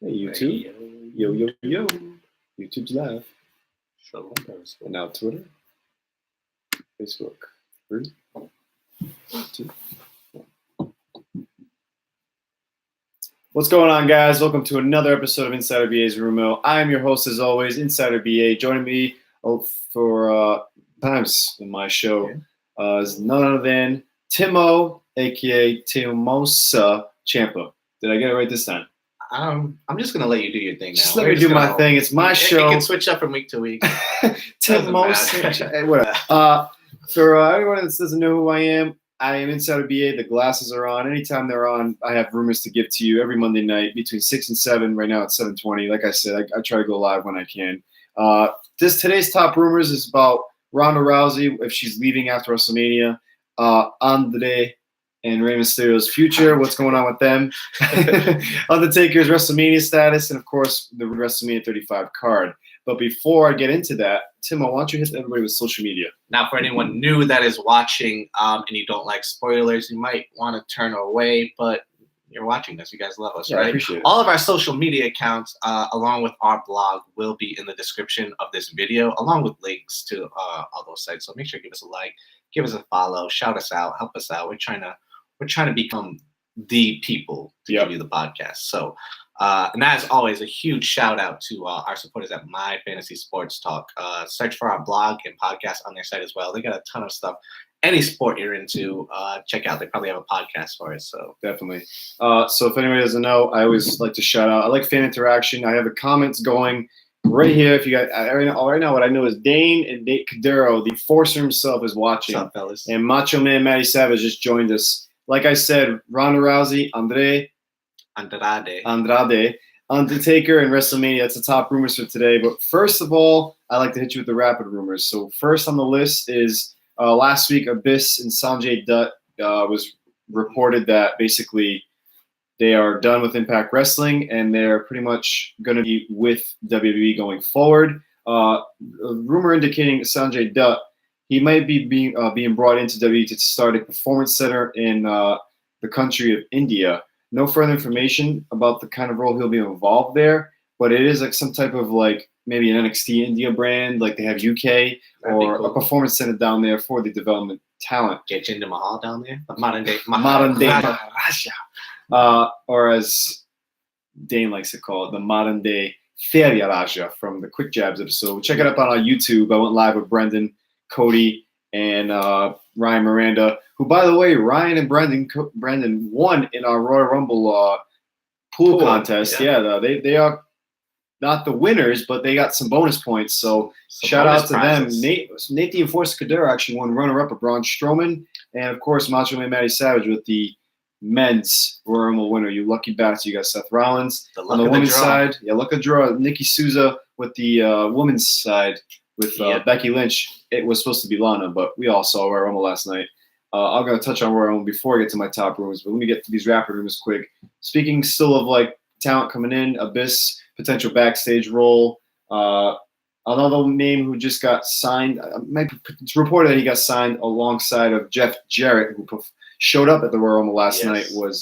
Hey, YouTube. Yo, yo, yo. YouTube's live. Sure. And now Twitter, Facebook. 3, 2, 1. What's going on, guys? Welcome to another episode of Insider BA's Rumor Mill. I am your host, as always, Insider BA. Joining me for times in my show is none other than Tim Ohh, a.k.a. Tim Ohh Ciampa. Did I get it right this time? I'm just gonna let you do your thing now. Just let me do my thing. It's my show. It can switch up from week to week. Tim Ohh. Whatever. For everyone that doesn't know who I am Insider BA. The glasses are on. Anytime they're on, I have rumors to give to you every Monday night between 6 and 7. Right now it's 7:20. Like I said, I try to go live when I can. Today's top rumors is about Ronda Rousey, if she's leaving after WrestleMania. Andrade and Rey Mysterio's future. What's going on with them? Undertaker's WrestleMania status, and of course the WrestleMania 35 card. But before I get into that, Tim, why don't you hit everybody with social media? Now, for anyone new that is watching and you don't like spoilers, you might want to turn away, but you're watching this. You guys love us, right? I appreciate it. All of our social media accounts, along with our blog, will be in the description of this video, along with links to all those sites. So make sure to give us a like, give us a follow, shout us out, help us out. We're trying to become the people to give you the podcast. So, and as always, a huge shout out to our supporters at My Fantasy Sports Talk. Search for our blog and podcast on their site as well. They got a ton of stuff. Any sport you're into, check out. They probably have a podcast for it. So definitely. So if anybody doesn't know, I always like to shout out. I like fan interaction. I have the comments going right here. If you guys right now, what I know is Dane and Nate Cadero, the Forcer himself, is watching. What's up, fellas? And Macho Man Matty Savage just joined us. Like I said, Ronda Rousey, Andrade, Undertaker, and WrestleMania. That's the top rumors for today. But first of all, I like to hit you with the rapid rumors. So first on the list is last week, Abyss and Sanjay Dutt was reported that basically they are done with Impact Wrestling and they're pretty much going to be with WWE going forward. A rumor indicating Sanjay Dutt, he might be being brought into WWE to start a performance center in the country of India. No further information about the kind of role he'll be involved there, but it is like some type of like maybe an NXT India brand, like they have UK, or a performance center down there for the development talent. Get Jinder Mahal down there, the modern day Maharaja, or as Dane likes to call it, the modern day Feria Raja from the Quick Jabs episode. Check it up on our YouTube. I went live with Brendan, Cody, and Ryan Miranda, who, by the way, Ryan and Brendan won in our Royal Rumble pool contest. Yeah, they are not the winners, but they got some bonus points. So shout out to them. Nate the Enforcer Cadero actually won runner-up of Braun Strowman, and of course Macho Man Matty Savage with the men's Royal Rumble winner. You lucky bastard. You got Seth Rollins on the women's side. Yeah, luck of the draw. Nikki Souza with the women's side. With Becky Lynch. It was supposed to be Lana, but we all saw Royal Rumble last night. I'm going to touch on Royal Rumble before I get to my top rumors, but let me get to these rapid rumors quick. Speaking still of like talent coming in, Abyss, potential backstage role. Another name who just got signed, it's reported that he got signed alongside of Jeff Jarrett, who showed up at the Royal Rumble last night, was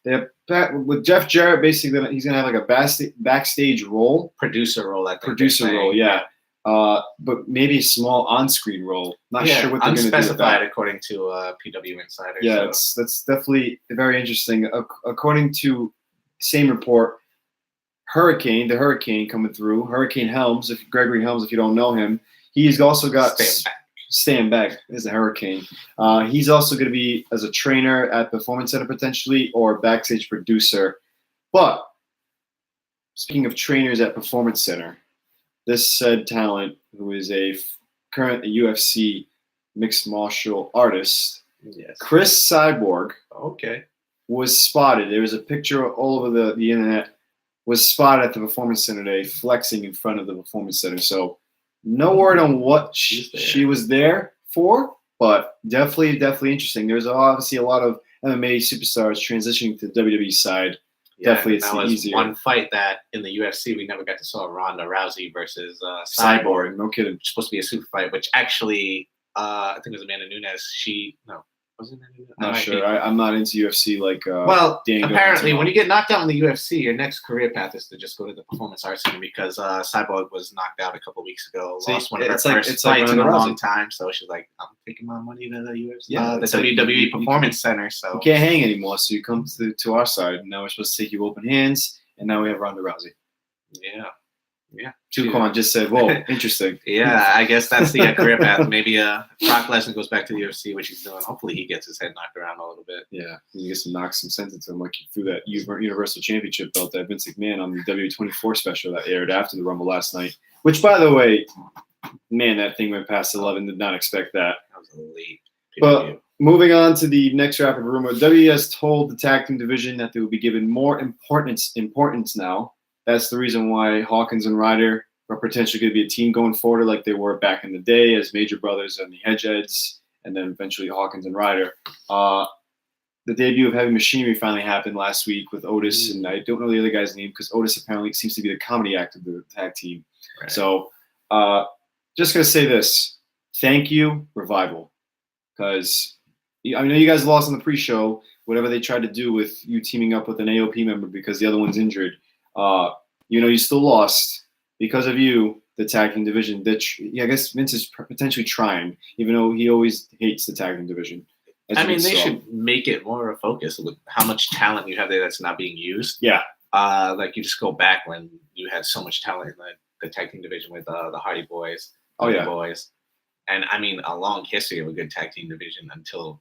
with Jeff Jarrett, basically he's going to have like a backstage role. Producer role, I think. Producer role, yeah. But maybe a small on-screen role. Not sure what they're going to do with that. According to PW Insider. Yeah, so. That's definitely very interesting. According to same report, the Hurricane coming through. Hurricane Helms, Gregory Helms, if you don't know him, he's also got Stand Back is the Hurricane. He's also going to be as a trainer at the Performance Center potentially, or backstage producer. But speaking of trainers at Performance Center, this said talent, who is a current UFC mixed martial artist, Chris Cyborg, was spotted. There was a picture all over the internet, was spotted at the Performance Center today, flexing in front of the Performance Center. So no word on what she was there for, but definitely interesting. There's obviously a lot of MMA superstars transitioning to the WWE side. Yeah, definitely, it's that was easier. one fight that in the UFC we never got to saw Ronda Rousey versus Cyborg. No kidding. It's supposed to be a super fight, which actually I think it was Amanda Nunes. Wasn't it? Not sure. I'm not into UFC like. Well, Daniel apparently, Cormier. when you get knocked out in the UFC, your next career path is to just go to the Performance Arts Center because Cyborg was knocked out a couple weeks ago, See, lost one of her it's like- first it's like fights in a Ronda long Rousey. time. So she's like, I'm taking my money to the UFC, Yeah, the it's like WWE you Performance Center. So You can't hang anymore, so you come to our side. Now we're supposed to take you open hands, and now we have Ronda Rousey. yeah. Tucon just said, "Whoa, interesting." Yeah, I guess that's the career path. Maybe Brock Lesnar goes back to the UFC, which he's doing. Hopefully, he gets his head knocked around a little bit. Yeah, you get some knocks, some sense into him, like he threw that Universal Championship belt that Vince McMahon on the W24 special that aired after the Rumble last night. Which, by the way, man, that thing went past 11. Did not expect that. That was a late But pay-per-view. moving on to the next rapid rumor, WWE has told the tag team division that they will be given more importance now. That's the reason why Hawkins and Ryder are potentially going to be a team going forward, like they were back in the day as Major Brothers and the Hedgeheads, and then eventually Hawkins and Ryder. The debut of Heavy Machinery finally happened last week with Otis, and I don't know the other guy's name because Otis apparently seems to be the comedy act of the tag team. Right. So, just going to say this. Thank you, Revival. Because I know you guys lost on the pre-show, whatever they tried to do with you teaming up with an AOP member because the other one's injured. You still lost because of you, the tag team division. I guess Vince is potentially trying, even though he always hates the tag team division. They should make it more a focus with how much talent you have there that's not being used. Yeah. Like you just go back when you had so much talent in the tag team division with the Hardy Boys, Boys, and a long history of a good tag team division until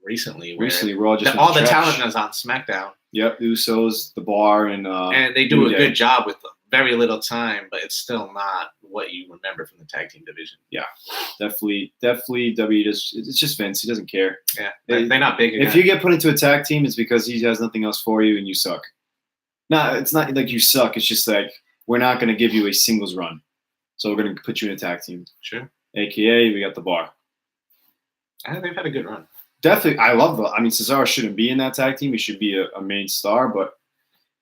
recently. Recently, Raw just all the talent is on SmackDown. Yep, Usos, The Bar, and they do a good job with very little time, but it's still not what you remember from the tag team division. Yeah, definitely. W it's just Vince. He doesn't care. Yeah, they're not big. If you get put into a tag team, it's because he has nothing else for you and you suck. No, it's not like you suck. It's just like we're not going to give you a singles run, so we're going to put you in a tag team. Sure. AKA, we got The Bar. They've had a good run. Definitely, I love the. Cesaro shouldn't be in that tag team. He should be a main star, but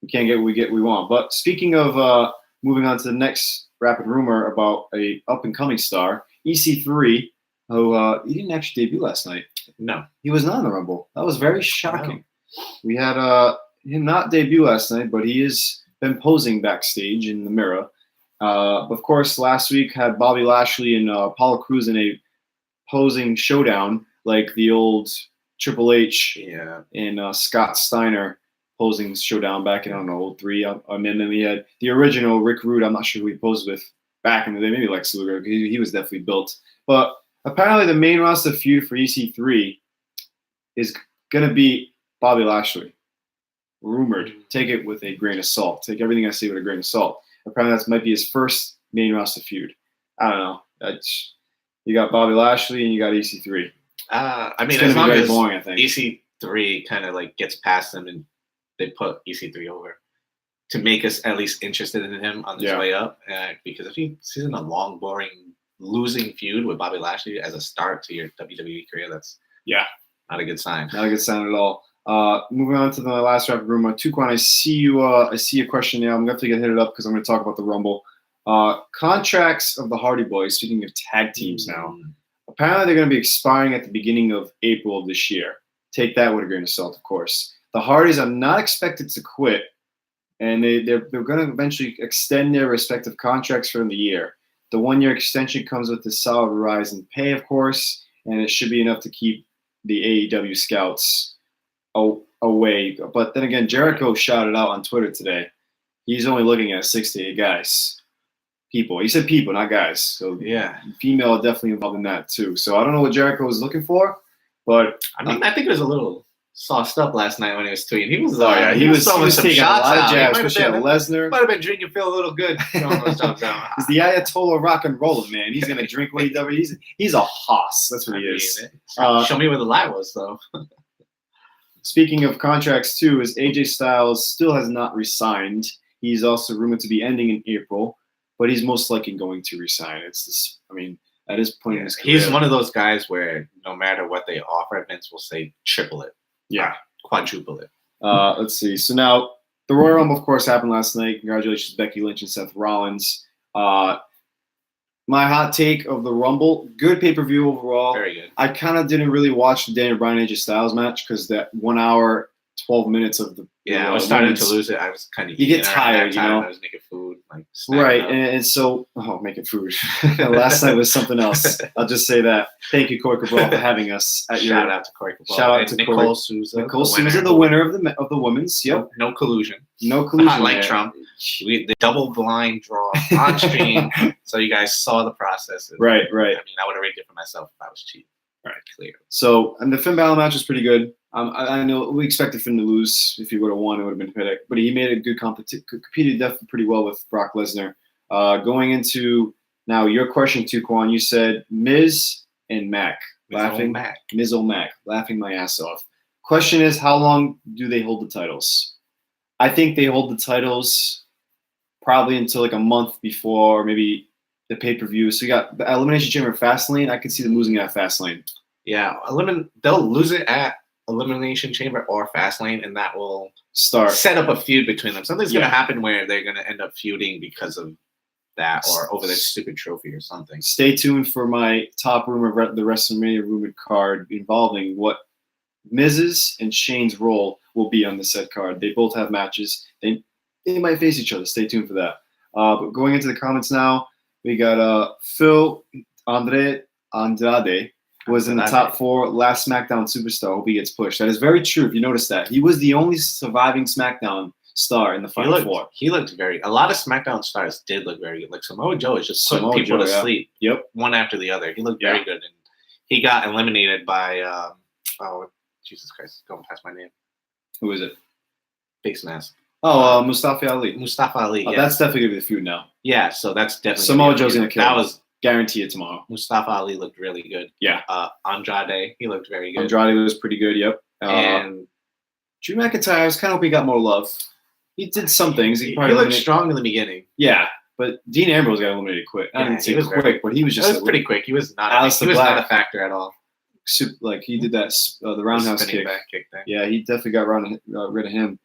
we can't get what we want. But speaking of moving on to the next rapid rumor about a up and coming star, EC3, who he didn't actually debut last night. No, he was not in the Rumble. That was very shocking. No. We had him not debut last night, but he has been posing backstage in the mirror. Of course, last week had Bobby Lashley and Apollo Crews in a posing showdown, like the old Triple H and Scott Steiner posing showdown back in, I don't know, 03. And then we had the original Rick Rude. I'm not sure who he posed with back in the day. Maybe Lex Luger. He was definitely built. But apparently the main roster feud for EC3 is going to be Bobby Lashley. Rumored. Take it with a grain of salt. Take everything I say with a grain of salt. Apparently that might be his first main roster feud. I don't know. You got Bobby Lashley and you got EC3. As long as boring, I think. EC3 kind of like gets past them and they put EC3 over to make us at least interested in him on his way up. Because if he's in a long, boring, losing feud with Bobby Lashley as a start to your WWE career, that's not a good sign. Not a good sign at all. Moving on to the last rapid rumor. Tuquan, I see a question now. I'm definitely going to hit it up because I'm going to talk about the Rumble. Contracts of the Hardy Boys, speaking of tag teams now, apparently they're going to be expiring at the beginning of April of this year. Take that with a grain of salt, of course. The Hardys are not expected to quit, and they're going to eventually extend their respective contracts for the year. The 1-year extension comes with a solid rise in pay, of course, and it should be enough to keep the AEW scouts away. But then again, Jericho shouted out on Twitter today. He's only looking at 6 to 8 guys. People. He said people, not guys. So female are definitely involved in that too. So I don't know what Jericho was looking for, but I think it was a little sauced up last night when he was tweeting. He was he was taking shots a lot of jabs, out. especially at Lesnar. Might have been drinking Phil a little good. He's the Ayatollah rock and roller, man. He's gonna drink what he does. He's a hoss. That's what he is. Show me where the lie was, though. Speaking of contracts too, is AJ Styles still has not resigned. He's also rumored to be ending in April, but he's most likely going to resign. It's this. At this point in his career, he's one of those guys where no matter what they offer, Vince will say triple it. Yeah. Quadruple it. Let's see. So now the Royal Rumble, of course, happened last night. Congratulations, Becky Lynch and Seth Rollins. My hot take of the Rumble, good pay-per-view overall. Very good. I kind of didn't really watch the Daniel Bryan AJ Styles match because that 1 hour, 12 minutes of the I was starting to lose it. I was kind of you get tired, you know. I was making food, like right, and so making food. Last night was something else. I'll just say that. Thank you, Corey Cabral, for having us at your. Shout out to Corey Cabral. Shout out to Nicole Souza. Nicole Souza, the winner of the women's. Yep. No collusion. No collusion. Not like Trump. The double blind draw on stream, so you guys saw the process. Right. I mean, I would have rigged it for myself if I was cheap. Right, clear. So, and the Finn Balor match was pretty good. I know we expected Finn to lose. If he would have won, it would have been Piddock. But he made a good competed definitely pretty well with Brock Lesnar. Going into now your question, Tuquan, you said Miz and Mac. Miz or Mac, laughing my ass off. Question is, how long do they hold the titles? I think they hold the titles probably until like a month before maybe the pay-per-view. So you got the Elimination Chamber Fastlane. I could see them losing it at Fastlane. Yeah, they'll lose it at Elimination Chamber or Fastlane, and that will set up a feud between them. Something's going to happen where they're going to end up feuding because of that or over this stupid trophy or something. Stay tuned for my top rumor, the WrestleMania rumored card involving what Miz's and Shane's role will be on the said card. They both have matches. They might face each other. Stay tuned for that. But going into the comments now, we got Phil Andrade was in the top 4 last SmackDown superstar. Hope he gets pushed. That is very true. If you notice that, he was the only surviving SmackDown star in the final 4. He looked a lot of SmackDown stars did look very good. Like Samoa Joe is just putting people to sleep. Yep, one after the other. He looked very good, and he got eliminated by Jesus Christ, going past my name. Who is it? Face mask. Mustafa Ali. Mustafa Ali. Oh, that's definitely gonna be the feud now. Yeah, so that's definitely Samoa Joe's gonna kill. That was guarantee it tomorrow. Mustafa Ali looked really good. Yeah. Andrade, he looked very good. Andrade was pretty good. Yep. And Drew McIntyre, I was kind of hoping he got more love. He did some things. He looked strong in the beginning. Yeah, but Dean Ambrose got eliminated quick. I didn't say quick, but he was just pretty quick. He was not. He was not a factor at all. Like he did that the roundhouse kick. Thing. Yeah, he definitely got rid of him.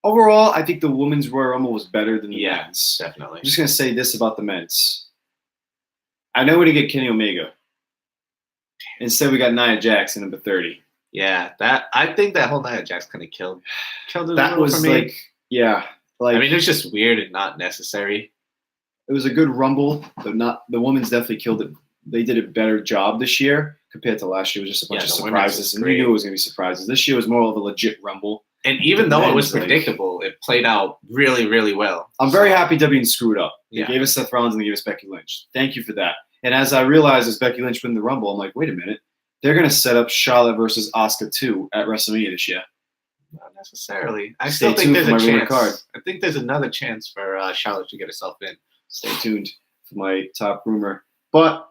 Overall, I think the women's Royal Rumble was better than the men's. Definitely. I'm just gonna say this about the men's. I know we didn't get Kenny Omega. Instead, we got Nia Jax in number 30. Yeah, I think that whole Nia Jax kind of killed it. That was for me. I mean, it was just weird and not necessary. It was a good Rumble, but not the women's definitely killed it. They did a better job this year compared to last year. It was just a bunch of surprises, and we knew it was gonna be surprises. This year was more of a legit Rumble. And even though it was predictable, it played out really, really well. I'm very happy WWE didn't screw it up. They Yeah. gave us Seth Rollins and they gave us Becky Lynch. Thank you for that. And as I realized as Becky Lynch win the Rumble, I'm like, wait a minute. They're going to set up Charlotte versus Asuka 2 at WrestleMania this year. Not necessarily. I still think there's a chance. I think there's another chance for Charlotte to get herself in. Stay tuned for my top rumor. But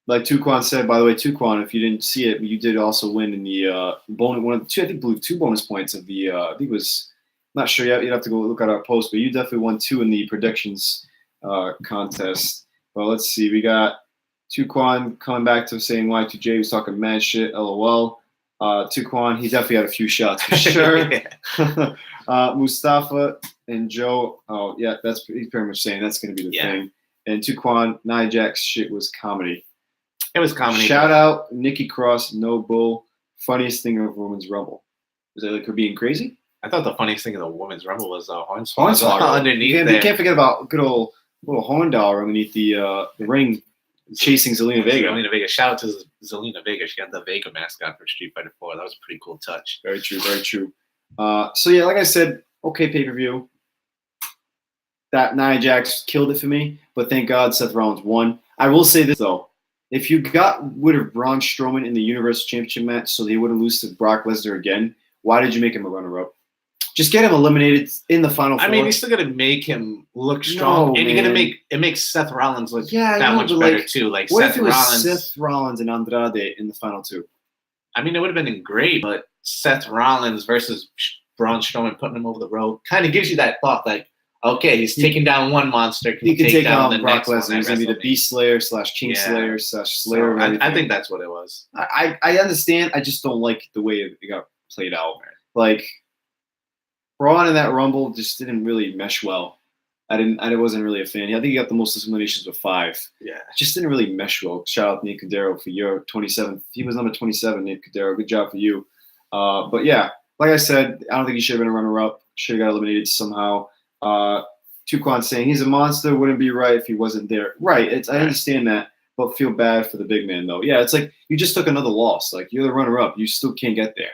like Tuquan said, by the way, Tuquan, if you didn't see it, you did also win in the bonus 2 bonus points of the I think it was, I'm not sure yet. You'd have to go look at our post, but you definitely won 2 in the predictions contest. Well, let's see. We got Tuquan coming back to saying Y2J was talking mad shit. LOL. Tuquan, he definitely had a few shots for sure. Mustafa and Joe. Oh yeah, he's pretty much saying that's going to be the thing. And Tuquan, Nia Jax shit was comedy. It was comedy. Shout out Nikki Cross, no bull. Funniest thing of Women's Rumble. Was that like her being crazy? I thought the funniest thing of the Women's Rumble was Hornswoggle underneath there. You can't forget about good old little horn dollar underneath the ring chasing Zelina Vega. Zelina Vega. Shout out to Zelina Vega. She got the Vega mascot for Street Fighter 4. That was a pretty cool touch. Very true. Very true. So yeah, like I said, okay pay-per-view. That Nia Jax killed it for me, but thank God Seth Rollins won. I will say this though. If you got rid of Braun Strowman in the Universal Championship match so they wouldn't lose to Brock Lesnar again, why did you make him a runner-up? Just get him eliminated in the final 4. I mean, you're still gonna make him look strong, and you're gonna make Seth Rollins look that much better too. Like what Seth if it was Rollins, Seth Rollins and Andrade in the final 2? I mean, it would have been great, but Seth Rollins versus Braun Strowman putting him over the road kind of gives you that thought, like, okay, he's taking down one monster. He can take down the Brock Lesnar. He's gonna be the Beast Slayer / King Slayer / Slayer. So I think that's what it was. I understand. I just don't like the way it got played out. Like Braun in that Rumble just didn't really mesh well. I wasn't really a fan. I think he got the most eliminations with 5. Yeah. Just didn't really mesh well. Shout out to Nate Cordero for your 27th. He was number 27, Nate Cordero. Good job for you. But yeah, like I said, I don't think he should have been a runner-up. Should have got eliminated somehow. Tuquan saying he's a monster. Wouldn't be right if he wasn't there. Right. I understand that, but feel bad for the big man though. Yeah, it's like you just took another loss. Like you're the runner-up. You still can't get there.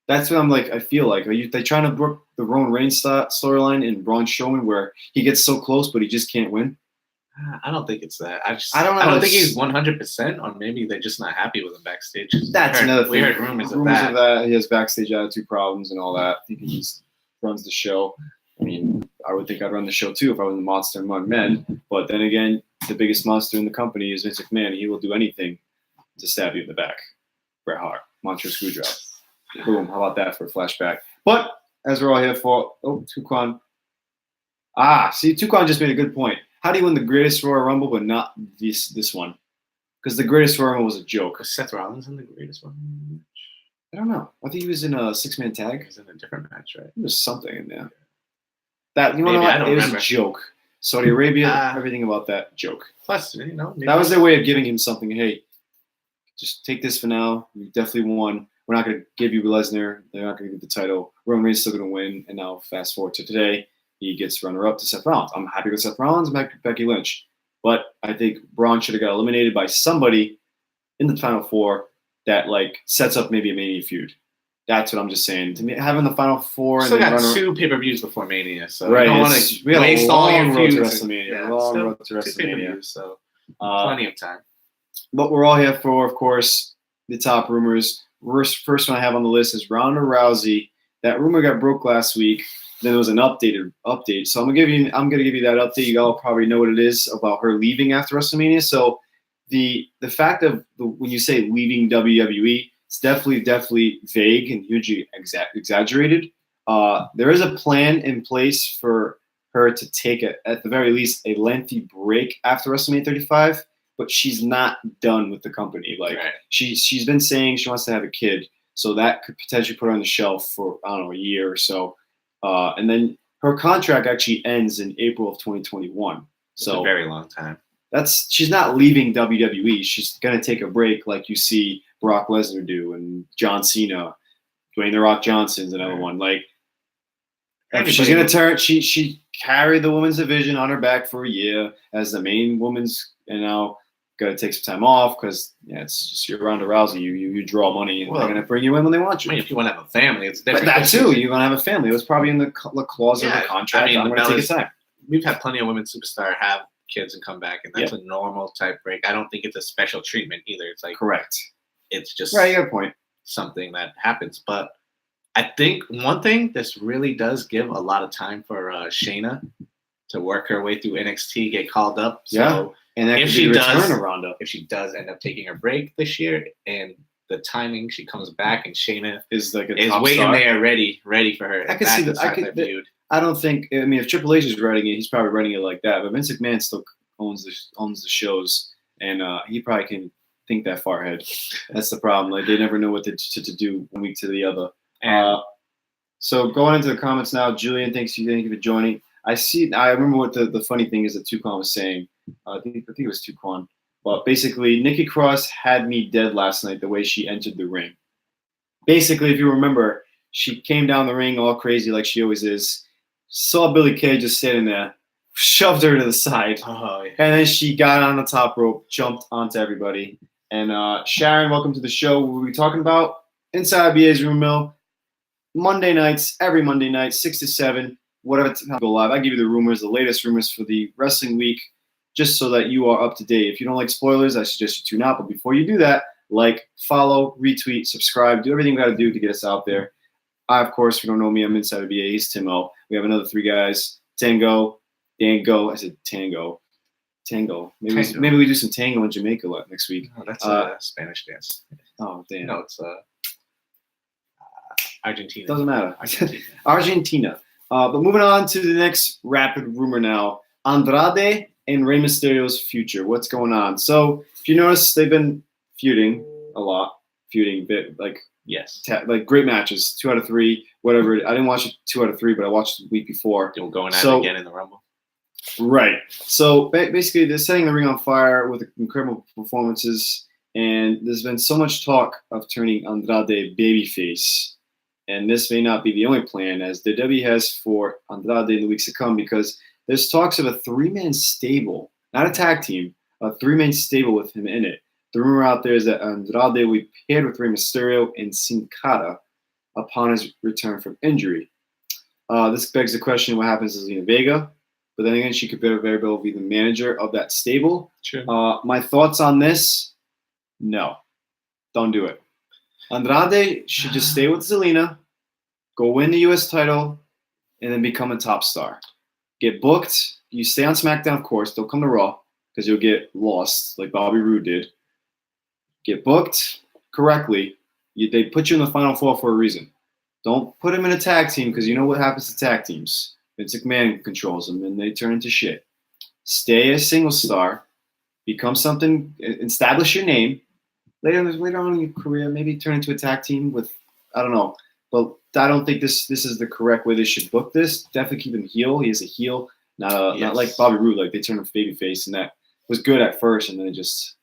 That's what I'm like. I feel like they trying to book the Roman Reigns storyline in Braun Strowman where he gets so close but he just can't win? I don't think it's that. I don't know. I don't think he's 100%, or maybe they're just not happy with him backstage. That's another thing. We heard rumors of that. He has backstage attitude problems and all that. I think he just runs the show. I mean, I would think I'd run the show too if I was the monster among men. But then again, the biggest monster in the company is Vince McMahon. He will do anything to stab you in the back. Bret Hart, Montreal Screwdriver. Boom. How about that for a flashback? But as we're all here for, Tuquan. See, Tuquan just made a good point. How do you win the greatest Royal Rumble but not this one? Because the greatest Royal Rumble was a joke. Was Seth Rollins in the greatest one? I don't know. I think he was in a 6-man tag. He was in a different match, right? There was something in there. That you know what? It was a joke. Saudi Arabia, everything about that joke. Plus, that was their way of giving him something. Hey, just take this for now. You definitely won. We're not going to give you Lesnar. They're not going to give the title. Roman Reigns is still going to win. And now fast forward to today, he gets runner-up to Seth Rollins. I'm happy with Seth Rollins. I'm happy with Becky Lynch. But I think Braun should have got eliminated by somebody in the Final Four that sets up maybe a Mania feud. That's what I'm just saying. To me, having the Final Four and still got 2 pay-per-views before Mania, so right. You don't want to waste all your road to WrestleMania. Long road to WrestleMania, so plenty of time. But we're all here for, of course, the top rumors. First one I have on the list is Ronda Rousey. That rumor got broke last week. Then there was an update. So I'm gonna give you that update. You all probably know what it is about her leaving after WrestleMania. So the fact of when you say leaving WWE, it's definitely vague and hugely exaggerated. There is a plan in place for her to take at the very least a lengthy break after WrestleMania 35. But she's not done with the company. She's been saying she wants to have a kid, so that could potentially put her on the shelf for a year or so. And then her contract actually ends in April of 2021. So it's a very long time. She's not leaving WWE. She's gonna take a break, like you see Brock Lesnar do, and John Cena, Dwayne the Rock Johnson's another one. If she's gonna turn, she carried the women's division on her back for a year as the main women's, and now got to take some time off because it's just you're Ronda Rousey. You draw money and they're gonna bring you in when they want you. I mean, if you want to have a family, it's different. But that too, you're gonna have a family. It was probably in the clause of the contract. I'm gonna take a time. We've had plenty of women superstar have kids and come back, and that's a normal type break. I don't think it's a special treatment either. It's correct. It's just right. You got a point. Something that happens, but I think one thing this really does give a lot of time for Shayna to work her way through NXT, get called up. So and if she does end up taking a break this year, and the timing she comes back and Shayna is waiting there ready for her. I can see that. I don't think. I mean, if Triple H is writing it, he's probably writing it like that. But Vince McMahon still owns the shows, and he probably can think that far ahead. That's the problem. They never know what to do one week to the other. So going into the comments now, Julian, thank you for joining. I remember what the funny thing is that Tuquan was saying. I think it was Tuquan. But basically, Nikki Cross had me dead last night the way she entered the ring. Basically, if you remember, she came down the ring all crazy like she always is. Saw Billy Kay just sitting there, shoved her to the side. And then she got on the top rope, jumped onto everybody. And Sharon, welcome to the show. What were we talking about? Inside BA's Room Mill. Monday nights, every Monday night, 6 to 7, whatever time go live. I give you the rumors, the latest rumors for the wrestling week, just so that you are up to date. If you don't like spoilers, I suggest you tune out. But before you do that, follow, retweet, subscribe, do everything we got to do to get us out there. Of course, if you don't know me, I'm Inside BA. He's Tim Ohh. We have another 3 guys, Tango, Dango. I said Tango. Maybe we do some tango in Jamaica next week. Oh, that's a Spanish dance. Oh, damn. No, it's Argentina. Doesn't matter. Argentina. But moving on to the next rapid rumor now. Andrade and Rey Mysterio's future. What's going on? So if you notice, they've been feuding a lot. Great matches. 2 out of 3, whatever. I didn't watch it 2 out of 3, but I watched it the week before. They were going at it again in the Rumble. Right. So basically, they're setting the ring on fire with incredible performances, and there's been so much talk of turning Andrade babyface, and this may not be the only plan, as the W has for Andrade in the weeks to come, because there's talks of a three-man stable, not a tag team, a three-man stable with him in it. The rumor out there is that Andrade will be paired with Rey Mysterio and Sin Cara upon his return from injury. This begs the question: what happens to Zelina Vega? But then again, she could very well be the manager of that stable. Sure. My thoughts on this: no, don't do it. Andrade should just stay with Zelina, go win the U.S. title, and then become a top star. Get booked. You stay on SmackDown, of course. Don't come to Raw because you'll get lost like Bobby Roode did. Get booked correctly. They put you in the Final Four for a reason. Don't put him in a tag team because you know what happens to tag teams. Vince McMahon controls them and they turn into shit. Stay a single star. Become something. Establish your name. Later on in your career, maybe turn into a tag team with, I don't know. But I don't think this is the correct way they should book this. Definitely keep him heel. He is a heel, not like Bobby Roode. Like they turned him babyface, and that was good at first, and then it just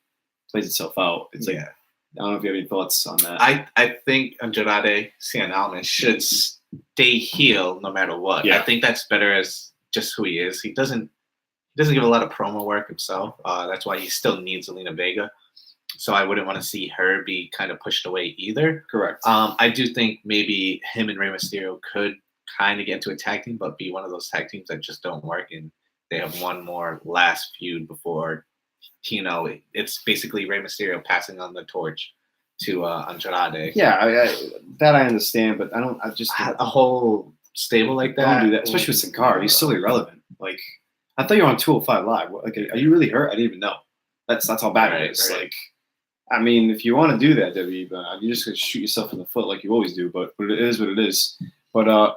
plays itself out. It's like, I don't know if you have any thoughts on that. I think Andrade Cien Almas should stay heel no matter what. Yeah. I think that's better as just who he is. He doesn't give a lot of promo work himself. That's why he still needs Zelina Vega. So I wouldn't want to see her be kind of pushed away either. Correct. I do think maybe him and Rey Mysterio could kind of get into a tag team, but be one of those tag teams that just don't work, and they have one more last feud before, it's basically Rey Mysterio passing on the torch to Andrade. Yeah, that I understand, but I just a whole stable like that. Don't do that, especially with Sin Cara. He's so irrelevant. Like, I thought you were on 205 Live. Like, are you really hurt? I didn't even know. That's how bad it is. Right. Like, I mean, if you want to do that, W, you're just gonna shoot yourself in the foot like you always do. But it is what it is. But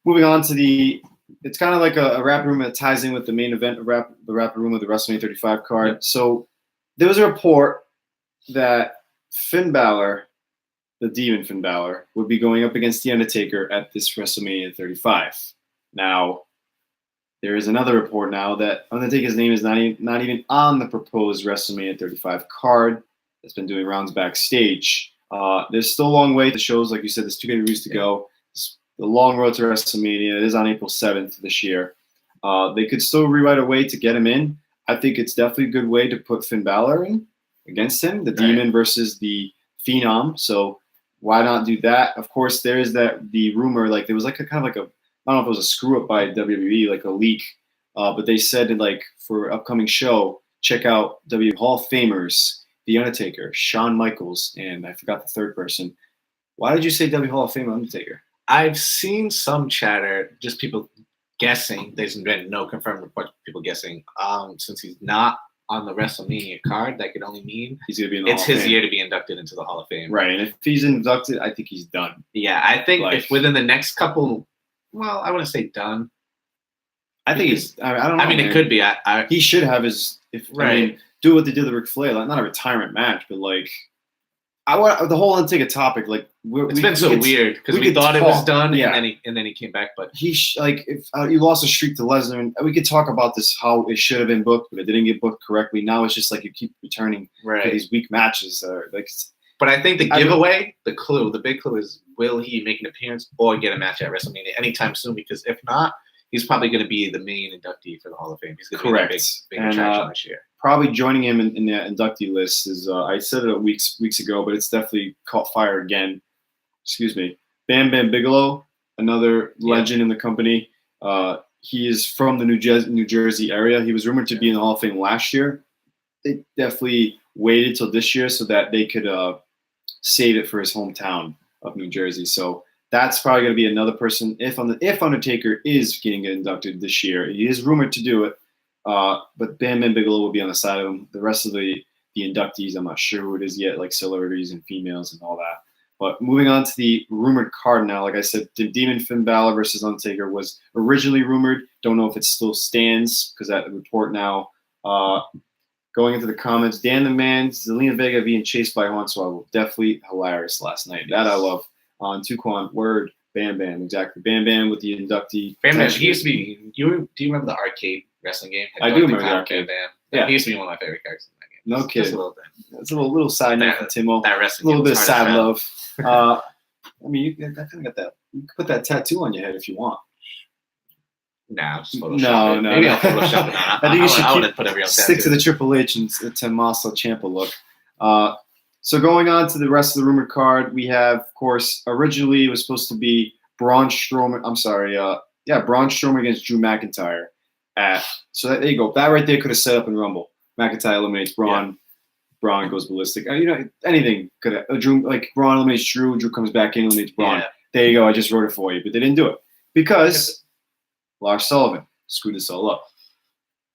moving on to it's kind of like a Rapper Room that ties in with the main event of the Rapper Room of the WrestleMania 35 card. Yep. So there was a report that Finn Balor, the Demon Finn Balor, would be going up against The Undertaker at this WrestleMania 35. Now, there is another report now that Undertaker's name is not even on the proposed WrestleMania 35 card that's been doing rounds backstage. There's still a long way to shows. Like you said, there's 2 pay-per-views to go. It's the long road to WrestleMania. It is on April 7th this year. They could still rewrite a way to get him in. I think it's definitely a good way to put Finn Balor in against him, the Demon versus the Phenom. So why not do that? Of course, there is the rumor, like there was like a kind of like a, I don't know if it was a screw up by WWE, like a leak, but they said like for upcoming show, check out WWE Hall of Famers, The Undertaker, Shawn Michaels, and I forgot the third person. Why did you say WWE Hall of Fame Undertaker? I've seen some chatter, just people guessing. There's been no confirmed report, people guessing. Since he's not on the WrestleMania card, that could only mean he's gonna be in the Hall of Fame. It's his year to be inducted into the Hall of Fame. Right, and if he's inducted, I think he's done. Yeah, I think if within the next couple, well, I wouldn't say done. I think he's. I don't know. I mean, it could be. He should have his. I mean, do what they did with Ric Flair, like not a retirement match, but like. I want the whole Undertaker topic. Like it's been so weird because we thought it was done, and then he came back. But if you lost a streak to Lesnar, and we could talk about this how it should have been booked, but it didn't get booked correctly. Now it's just like you keep returning for these weak matches. But I think the giveaway, the big clue is: will he make an appearance or get a match at WrestleMania anytime soon? Because if not, he's probably going to be the main inductee for the Hall of Fame. He's going to be the big attraction this year. Probably joining him in the inductee list is I said it weeks ago, but it's definitely caught fire again. Excuse me. Bam Bam Bigelow, another legend in the company. He is from the New Jersey area. He was rumored to be in the Hall of Fame last year. They definitely waited till this year so that they could save it for his hometown of New Jersey. So that's probably going to be another person. If Undertaker is getting inducted this year, he is rumored to do it. But Bam Bam Bigelow will be on the side of him. The rest of the inductees, I'm not sure who it is yet, like celebrities and females and all that. But moving on to the rumored card now, like I said, Demon Finn Balor versus Undertaker was originally rumored. Don't know if it still stands because that report now. Going into the comments, Dan the Man, Zelina Vega being chased by Hornswoggle, definitely hilarious last night. That I love. On Tuquan, word, Bam Bam, exactly. Bam Bam with the inductee. Bam Bam. potentially. He used to be. Do you remember the arcade wrestling game? I do remember the arcade. Bam Bam. Yeah. He used to be one of my favorite characters in that game. No Just kidding. a little bit. That's a little side note from Tim Ohh. That A wrestling little game bit of was hard sad as hell. love. I mean, I kind of got that. You can put that tattoo on your head if you want. Nah, just Photoshop No, it. no. Maybe no. I'll Photoshop it. I think you should I wouldn't put a real stick tattoo. to the Triple H and Tommaso Ciampa look. So going on to the rest of the rumored card, we have, of course, originally it was supposed to be Braun Strowman. I'm sorry, Braun Strowman against Drew McIntyre. So there you go. That right there could have set up in Rumble. McIntyre eliminates Braun. Yeah. Braun goes ballistic. Anything could have. Drew, like Braun eliminates Drew. Drew comes back in, eliminates Braun. Yeah. There you go. I just wrote it for you, but they didn't do it because Lars Sullivan screwed this all up.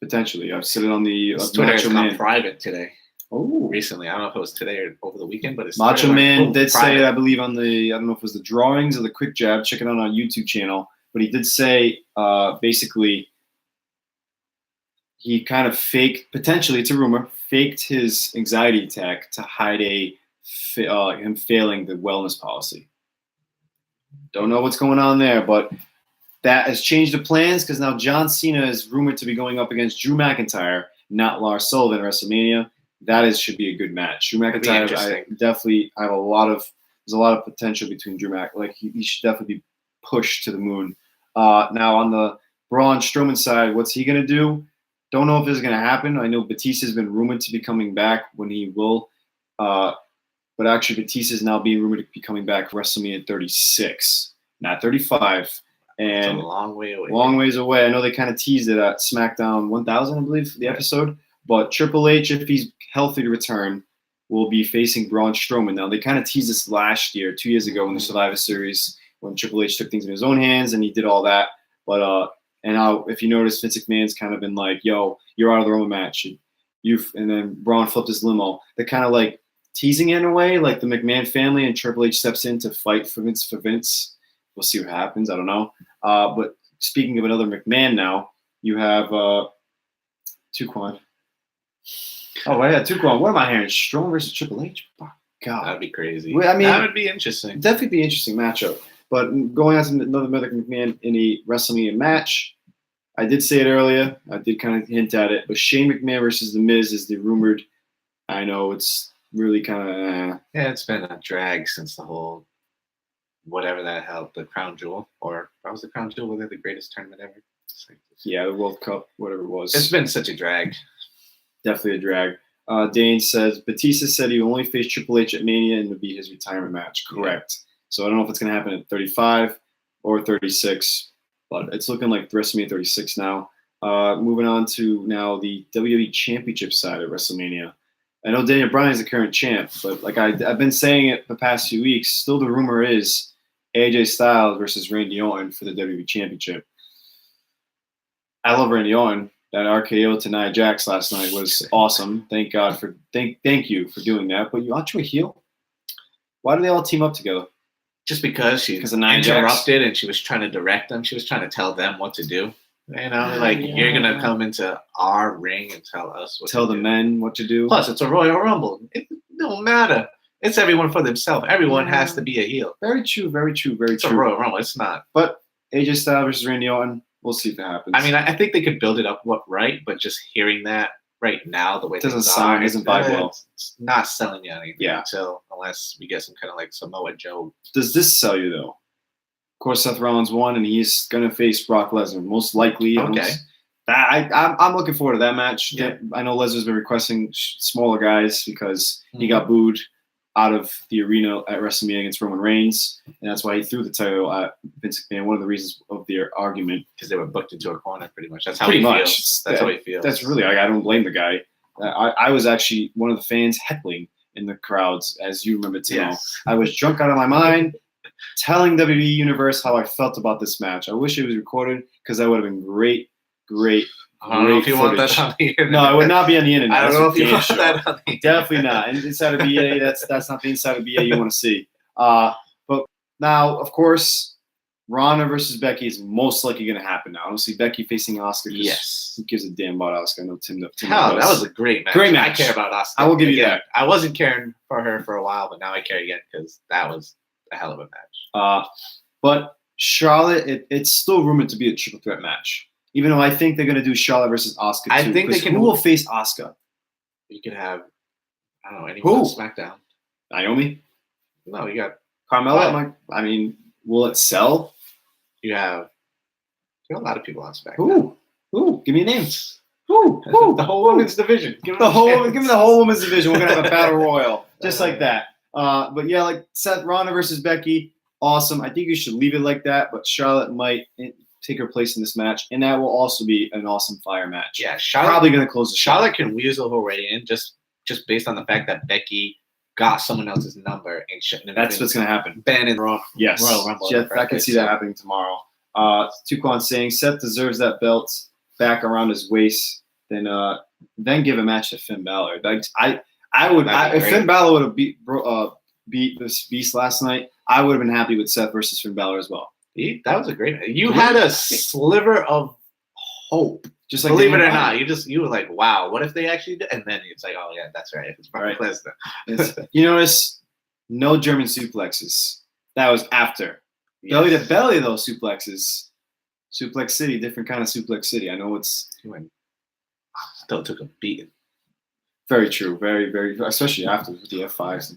Potentially, I've said it on the Twitter has gone private today. Oh, recently. I don't know if it was today or over the weekend, but it's Macho Man did say, I believe on the, I don't know if it was the drawings or the quick jab, check it out on our YouTube channel, but he did say basically he kind of faked, potentially it's a rumor, faked his anxiety attack to hide him failing the wellness policy. Don't know what's going on there, but that has changed the plans because now John Cena is rumored to be going up against Drew McIntyre, not Lars Sullivan at WrestleMania. Should be a good match. Drew McIntyre, there's a lot of potential between Drew Mac. Like he should definitely be pushed to the moon. Now on the Braun Strowman side, what's he gonna do? Don't know if this is gonna happen. I know Batista's been rumored to be coming back when he will, but actually Batista's now being rumored to be coming back WrestleMania 36, not 35. And it's a long way away. Long ways away. I know they kind of teased it at SmackDown 1000, I believe, the episode. But Triple H, if he's healthy to return, will be facing Braun Strowman. Now, they kind of teased this last year, 2 years ago in the Survivor Series, when Triple H took things in his own hands and he did all that. But and now, if you notice, Vince McMahon's kind of been like, yo, you're out of the Roman match. And then Braun flipped his limo. They're kind of like teasing it in a way, like the McMahon family, and Triple H steps in to fight for Vince. We'll see what happens. I don't know. But speaking of another McMahon now, you have Tuquan. Oh, yeah, Tuquan. What am I hearing? Strowman versus Triple H? Oh, God. That'd be crazy. I mean, that would be interesting. Definitely be an interesting matchup. But going on to another McMahon in a WrestleMania match, I did say it earlier. I did kind of hint at it. But Shane McMahon versus The Miz is the rumored. I know it's really kind of. Yeah, it's been a drag since the whole whatever that held, the Crown Jewel. Or what was the Crown Jewel? Was it the greatest tournament ever? Yeah, the World Cup, whatever it was. It's been such a drag. Definitely a drag. Dane says, Batista said he will only face Triple H at Mania and it would be his retirement match. Correct. Yeah. So I don't know if it's going to happen at 35 or 36, but it's looking like WrestleMania 36 now. Moving on to now the WWE Championship side of WrestleMania. I know Daniel Bryan is the current champ, but like I've been saying it the past few weeks, still the rumor is AJ Styles versus Randy Orton for the WWE Championship. I love Randy Orton. That RKO to Nia Jax last night was awesome. Thank God for thank you for doing that. But aren't you a heel? Why do they all team up together? Just because she interrupted and she was trying to direct them. She was trying to tell them what to do. You know, like you're gonna come into our ring and tell us what tell the men what to do. Plus, it's a Royal Rumble. It don't matter. It's everyone for themselves. Everyone has to be a heel. Very true. Very true. Very true. It's a Royal Rumble. It's not. But AJ Styles versus Randy Orton. We'll see if it happens. I mean, I think they could build it up right, but just hearing that right now, the way doesn't sound, doesn't vibe well. It's not selling you anything. Yeah. Unless we get some kind of like Samoa Joe. Does this sell you though? Of course, Seth Rollins won, and he's gonna face Brock Lesnar most likely. Okay. I'm looking forward to that match. Yeah. I know Lesnar's been requesting smaller guys because he got booed out of the arena at WrestleMania against Roman Reigns, and that's why he threw the title at Vince McMahon. One of the reasons of their argument, because they were booked into a corner, pretty much. That's how he feels. That's how he feels. That's really. I don't blame the guy. I was actually one of the fans heckling in the crowds, as you remember, Tim. Yes. I was drunk out of my mind, telling WWE Universe how I felt about this match. I wish it was recorded because that would have been great. I don't know if you want that on the internet. No, it would not be on the internet. I don't know if you want that on the internet. Definitely not. And inside of BA, that's not the inside of BA you want to see. But now, of course, Ronda versus Becky is most likely going to happen now. I don't see Becky facing Asuka. Yes. Who gives a damn about Asuka? I know Tim Hell, that was a great match. Great match. I care about Asuka. I will give you that. I wasn't caring for her for a while, but now I care again because that was a hell of a match. But Charlotte, it's still rumored to be a triple threat match. Even though I think they're going to do Charlotte versus Asuka too. I think they can. Who will face Asuka? You could have, I don't know, anyone on SmackDown. Naomi? No, you got Carmella? I mean, will it sell? You have a lot of people on SmackDown. Who? Give me names. Who? The whole women's division. Give me the whole women's division. We're gonna have a battle royal, just like that. But yeah, like Seth, Ronda versus Becky, awesome. I think you should leave it like that. But Charlotte might take her place in this match, and that will also be an awesome fire match. Yeah, Charlotte probably gonna close the show. Charlotte can weasel her way in just based on the fact that Becky got someone else's number and shouldn't have. That's what's gonna happen. Ben and Royal Rumble. Yeah, I can see that happening tomorrow. Tucon saying Seth deserves that belt back around his waist. Then give a match to Finn Balor. If Finn Balor would have beat this beast last night, I would have been happy with Seth versus Finn Balor as well. That was a great match. You had a sliver of hope. Just like believe it or not, you were like, wow, what if they actually did? And then it's like, oh yeah, that's right. It's Brock Lesnar. You notice no German suplexes. That was after. Yes. Belly to belly though suplexes. Suplex City, different kind of Suplex City. I know it's still took a beating. Very true. Very, very, especially after with the F5s.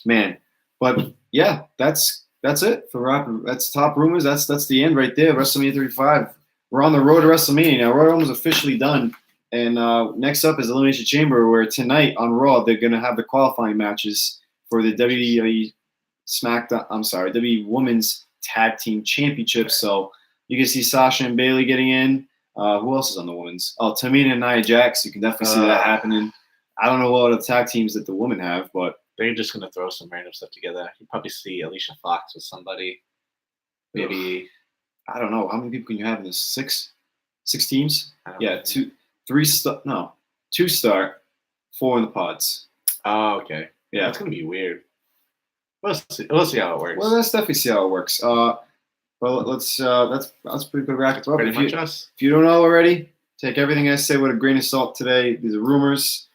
Man. But yeah, that's it for Rock. That's top rumors. That's the end right there. WrestleMania 35. We're on the road to WrestleMania now. Royal Rumble's officially done. And next up is Elimination Chamber, where tonight on Raw they're gonna have the qualifying matches for the WWE Women's Tag Team Championship. So you can see Sasha and Bayley getting in. Who else is on the women's? Oh, Tamina and Nia Jax. You can definitely see that happening. I don't know what other tag teams that the women have, but they're just going to throw some random stuff together. You probably see Alicia Fox with somebody. Maybe. I don't know. How many people can you have in this? Six teams? Yeah, 2 start, 4 in the pods. Oh, okay. Yeah. That's going to be weird. We'll see how it works. Well, let's definitely see how it works. Well, that's pretty good wrap it up. If you don't know already, take everything I say with a grain of salt today. These are rumors.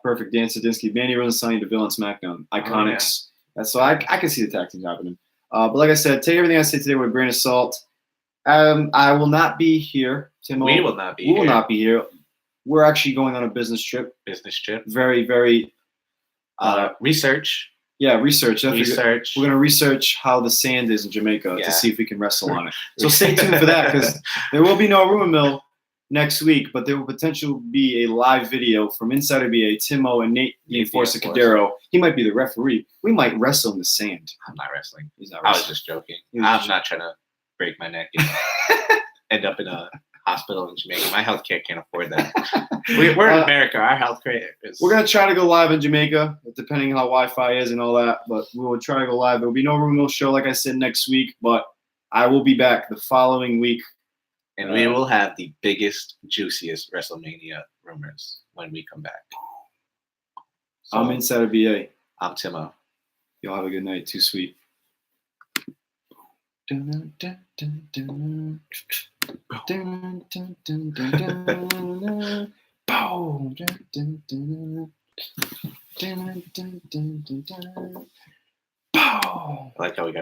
Perfect Dan Sadinsky, Mandy Rose, Sonya Deville, and SmackDown. Iconics. So I can see the tag teams happening. But like I said, take everything I say today with a grain of salt. I will not be here. Tim Ohh. We will not be here. We're actually going on a business trip. Very, very. Research. Yeah, research. We're going to research how the sand is in Jamaica to see if we can wrestle on it. So stay tuned for that, because there will be no rumor mill next week, but there will potentially be a live video from Inside NBA, Tim Ohh and Nate the Enforcer Cadero. He might be the referee. We might wrestle in the sand. I'm not wrestling. He's not wrestling. I was just joking. I'm not trying to break my neck and end up in a hospital in Jamaica. My healthcare can't afford that. We're in America. Our healthcare is. We're gonna try to go live in Jamaica, depending on how Wi-Fi is and all that. But we will try to go live. There will be no rumor mill show, like I said, next week. But I will be back the following week, and we will have the biggest, juiciest WrestleMania rumors when we come back. So, I'm Inside BA. I'm Tim Ohh. Y'all have a good night. Too sweet. I like how we got